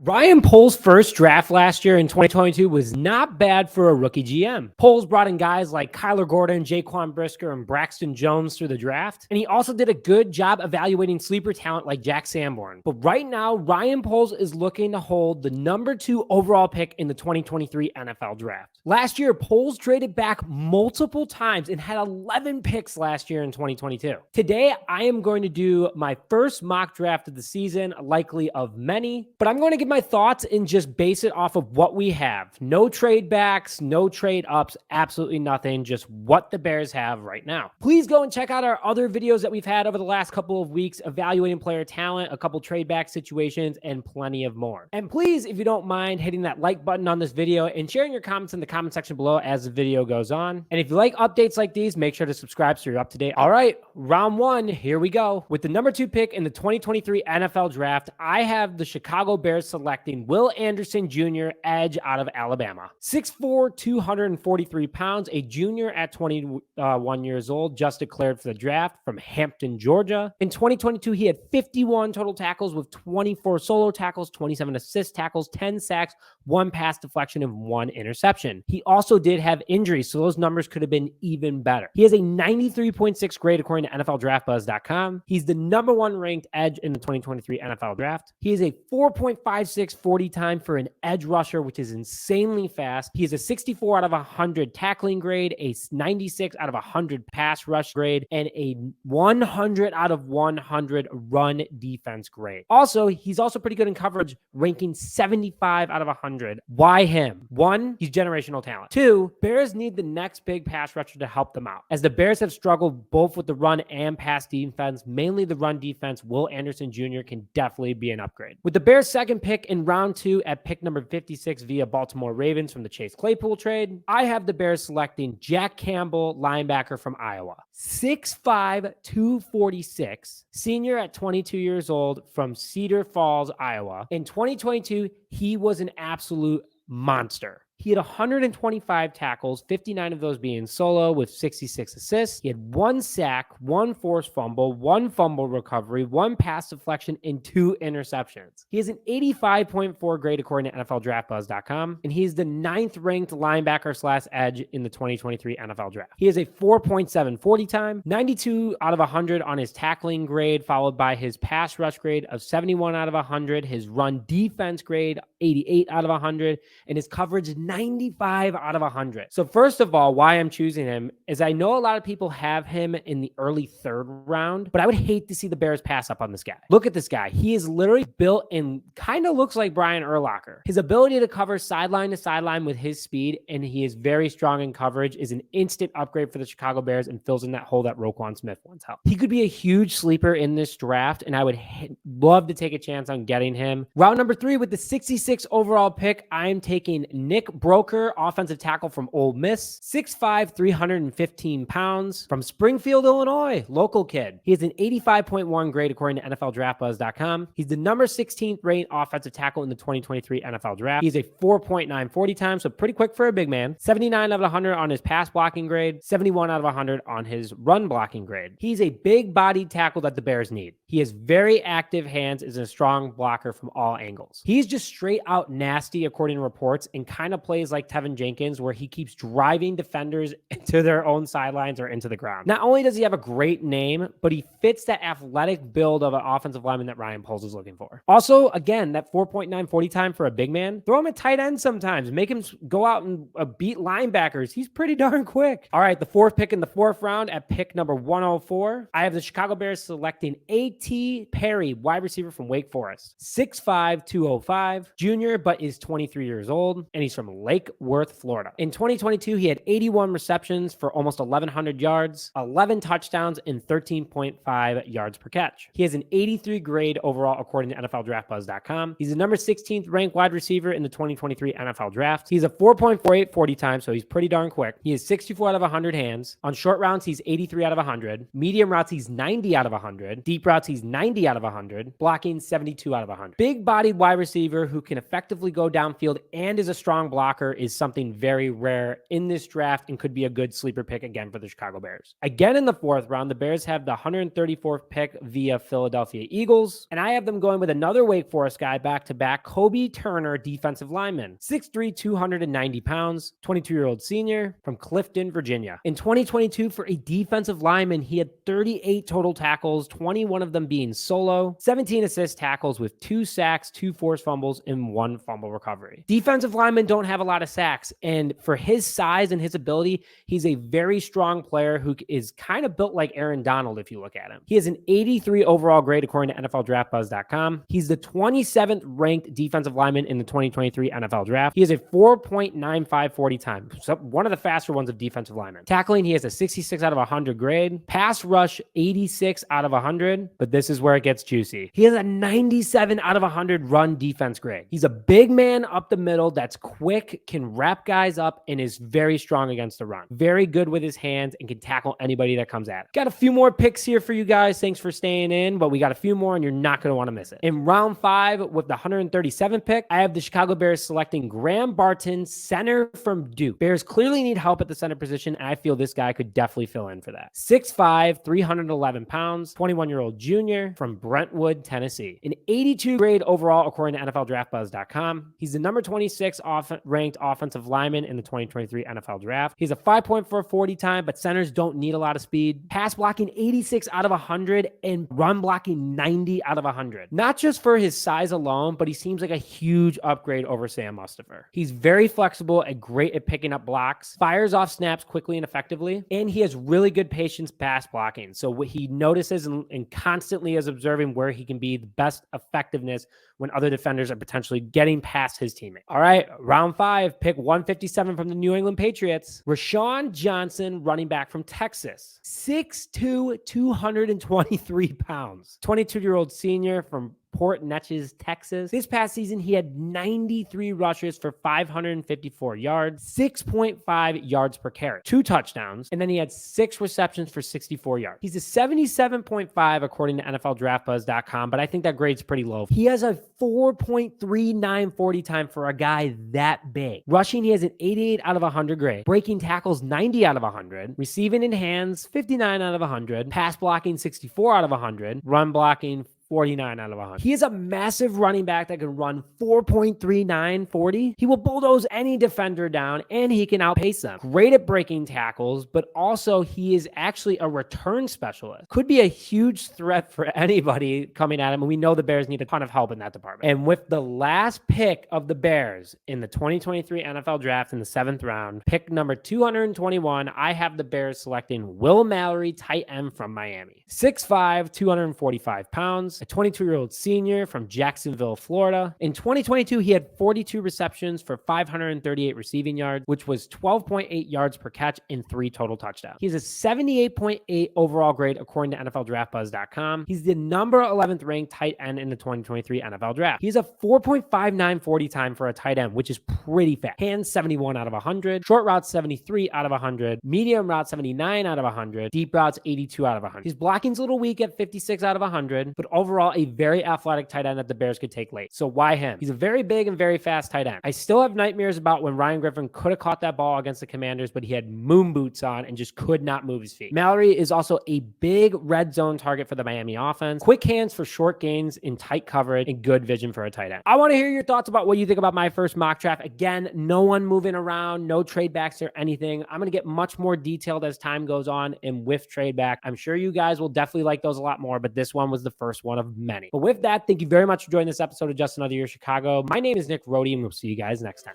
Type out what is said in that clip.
Ryan Poles' first draft last year in 2022 was not bad for a rookie GM. Poles brought in guys like Kyler Gordon, Jaquan Brisker, and Braxton Jones through the draft, and he also did a good job evaluating sleeper talent like Jack Sanborn. But right now, Ryan Poles is looking to hold the number 2 overall pick in the 2023 NFL Draft. Last year, Poles traded back multiple times and had 11 picks last year in 2022. Today, I am going to do my first mock draft of the season, likely of many, but I'm going to give my thoughts and just base it off of what we have. No trade backs, no trade ups, absolutely nothing, just what the Bears have right now. Please go and check out our other videos that we've had over the last couple of weeks, evaluating player talent, a couple trade back situations, and plenty of more. And please, if you don't mind, hitting that like button on this video and sharing your comments in the comment section below as the video goes on. And if you like updates like these, make sure to subscribe so you're up to date. All right, round 1, here we go. With the number 2 pick in the 2023 NFL Draft, I have the Chicago Bears selecting Will Anderson Jr., edge out of Alabama. 6'4", 243 pounds, a junior at 21 years old, just declared for the draft from Hampton, Georgia. In 2022, he had 51 total tackles with 24 solo tackles, 27 assist tackles, 10 sacks, 1 pass deflection, and 1 interception. He also did have injuries, so those numbers could have been even better. He has a 93.6 grade according to NFLDraftBuzz.com. He's the number 1 ranked edge in the 2023 NFL Draft. He is a 4.56 40 time for an edge rusher, which is insanely fast. He is a 64 out of 100 tackling grade, a 96 out of 100 pass rush grade, and a 100 out of 100 run defense grade. Also, he's also pretty good in coverage, ranking 75 out of 100. Why him? 1, he's generational talent. 2, Bears need the next big pass rusher to help them out. As the Bears have struggled both with the run and pass defense, mainly the run defense, Will Anderson Jr. can definitely be an upgrade. With the Bears' second pick in round 2 at pick number 56 via Baltimore Ravens from the Chase Claypool trade, I have the Bears selecting Jack Campbell, linebacker from Iowa. 6'5", 246, senior at 22 years old from Cedar Falls, Iowa. In 2022, he was an absolute monster. He had 125 tackles, 59 of those being solo with 66 assists. He had 1 sack, 1 forced fumble, 1 fumble recovery, 1 pass deflection, and 2 interceptions. He has an 85.4 grade according to NFLDraftBuzz.com, and he's the 9th ranked linebacker / edge in the 2023 NFL Draft. He has a 4.7 40 time, 92 out of 100 on his tackling grade, followed by his pass rush grade of 71 out of 100, his run defense grade 88 out of 100, and his coverage 95 out of 100. So first of all, why I'm choosing him is I know a lot of people have him in the early 3rd round, but I would hate to see the Bears pass up on this guy. Look at this guy. He is literally built and kind of looks like Brian Urlacher. His ability to cover sideline to sideline with his speed, and he is very strong in coverage, is an instant upgrade for the Chicago Bears and fills in that hole that Roquan Smith once held. He could be a huge sleeper in this draft, and I would love to take a chance on getting him. Round number 3 with the 66 overall pick, I'm taking Nick Broeker, offensive tackle from Ole Miss, 6'5", 315 pounds, from Springfield, Illinois, local kid. He has an 85.1 grade according to NFLDraftBuzz.com. He's the number 16th ranked offensive tackle in the 2023 NFL Draft. He's a 4.9 40 time, so pretty quick for a big man. 79 out of 100 on his pass blocking grade, 71 out of 100 on his run blocking grade. He's a big-bodied tackle that the Bears need. He has very active hands, is a strong blocker from all angles. He's just straight out nasty according to reports, and kind of plays like Tevin Jenkins, where he keeps driving defenders into their own sidelines or into the ground. Not only does he have a great name, but he fits that athletic build of an offensive lineman that Ryan Poles is looking for. Also, again, that 4.9 40 time for a big man. Throw him at tight end sometimes. Make him go out and beat linebackers. He's pretty darn quick. All right, the 4th pick in the 4th round at pick number 104, I have the Chicago Bears selecting A.T Perry, wide receiver from Wake Forest. 6'5", 205, junior, but is 23 years old, and he's from Lake Worth, Florida. In 2022, he had 81 receptions for almost 1,100 yards, 11 touchdowns, and 13.5 yards per catch. He has an 83 grade overall according to NFLDraftBuzz.com. He's the number 16th ranked wide receiver in the 2023 NFL Draft. He's a 4.48 40 time, so he's pretty darn quick. He is 64 out of 100 hands. On short rounds, he's 83 out of 100. Medium routes, he's 90 out of 100. Deep routes, he's 90 out of 100. Blocking, 72 out of 100. Big bodied wide receiver who can effectively go downfield and is a strong blocker is something very rare in this draft and could be a good sleeper pick again for the Chicago Bears. Again in the 4th round, the Bears have the 134th pick via Philadelphia Eagles, and I have them going with another Wake Forest guy back-to-back, Kobie Turner, defensive lineman. 6'3", 290 pounds, 22-year-old senior from Clifton, Virginia. In 2022, for a defensive lineman, he had 38 total tackles, 21 of them being solo, 17 assist tackles with 2 sacks, 2 forced fumbles, and 1 fumble recovery. Defensive linemen don't have a lot of sacks, and for his size and his ability, he's a very strong player who is kind of built like Aaron Donald if you look at him. He has an 83 overall grade according to NFLDraftBuzz.com. He's the 27th ranked defensive lineman in the 2023 NFL Draft. He has a 4.95 40 time, so one of the faster ones of defensive linemen. Tackling, he has a 66 out of 100 grade. Pass rush, 86 out of 100, but this is where it gets juicy. He has a 97 out of 100 run defense grade. He's a big man up the middle that's quick, can wrap guys up, and is very strong against the run. Very good with his hands and can tackle anybody that comes at him. Got a few more picks here for you guys. Thanks for staying in, but we got a few more and you're not going to want to miss it. In round 5 with the 137th pick, I have the Chicago Bears selecting Graham Barton, center from Duke. Bears clearly need help at the center position, and I feel this guy could definitely fill in for that. 6'5", 311 pounds, 21-year-old junior from Brentwood, Tennessee. An 82 grade overall according to NFLDraftBuzz.com. He's the number 26 ranked offensive lineman in the 2023 NFL Draft. He's a 5.4 40 time, but centers don't need a lot of speed. Pass blocking, 86 out of 100, and run blocking, 90 out of 100. Not just for his size alone, but he seems like a huge upgrade over Sam Mustipher. He's very flexible and great at picking up blocks, fires off snaps quickly and effectively, and he has really good patience pass blocking. So what he notices and constantly is observing where he can be the best effectiveness when other defenders are potentially getting past his teammate. All right, round 5, pick 157 from the New England Patriots. Roschon Johnson, running back from Texas. 6'2", 223 pounds. 22-year-old senior from Port Neches, Texas. This past season, he had 93 rushes for 554 yards, 6.5 yards per carry, 2 touchdowns, and then he had 6 receptions for 64 yards. He's a 77.5 according to NFLDraftBuzz.com, but I think that grade's pretty low. He has a 4.39 40 time for a guy that big. Rushing, he has an 88 out of 100 grade. Breaking tackles, 90 out of 100. Receiving in hands, 59 out of 100. Pass blocking, 64 out of 100. Run blocking, 49 out of 100. He is a massive running back that can run 4.39 40. He will bulldoze any defender down and he can outpace them. Great at breaking tackles, but also he is actually a return specialist. Could be a huge threat for anybody coming at him, and we know the Bears need a ton of help in that department. And with the last pick of the Bears in the 2023 NFL Draft in the 7th round, pick number 221, I have the Bears selecting Will Mallory, tight end from Miami. 6'5", 245 pounds. A 22-year-old senior from Jacksonville, Florida. In 2022, he had 42 receptions for 538 receiving yards, which was 12.8 yards per catch and 3 total touchdowns. He has a 78.8 overall grade according to NFLDraftBuzz.com. He's the number 11th ranked tight end in the 2023 NFL Draft. He has a 4.59 40 time for a tight end, which is pretty fast. Hands, 71 out of 100. Short routes, 73 out of 100. Medium routes, 79 out of 100. Deep routes, 82 out of 100. His blocking's a little weak at 56 out of 100, but overall a very athletic tight end that the Bears could take late. So why him? He's a very big and very fast tight end. I still have nightmares about when Ryan Griffin could have caught that ball against the Commanders, but he had moon boots on and just could not move his feet. Mallory is also a big red zone target for the Miami offense. Quick hands for short gains in tight coverage and good vision for a tight end. I want to hear your thoughts about what you think about my first mock draft. Again, no one moving around, no trade backs or anything. I'm going to get much more detailed as time goes on and with trade back. I'm sure you guys will definitely like those a lot more, but this one was the first one of many. But with that, thank you very much for joining this episode of Just Another Year Chicago. My name is Nick Rohde, and we'll see you guys next time.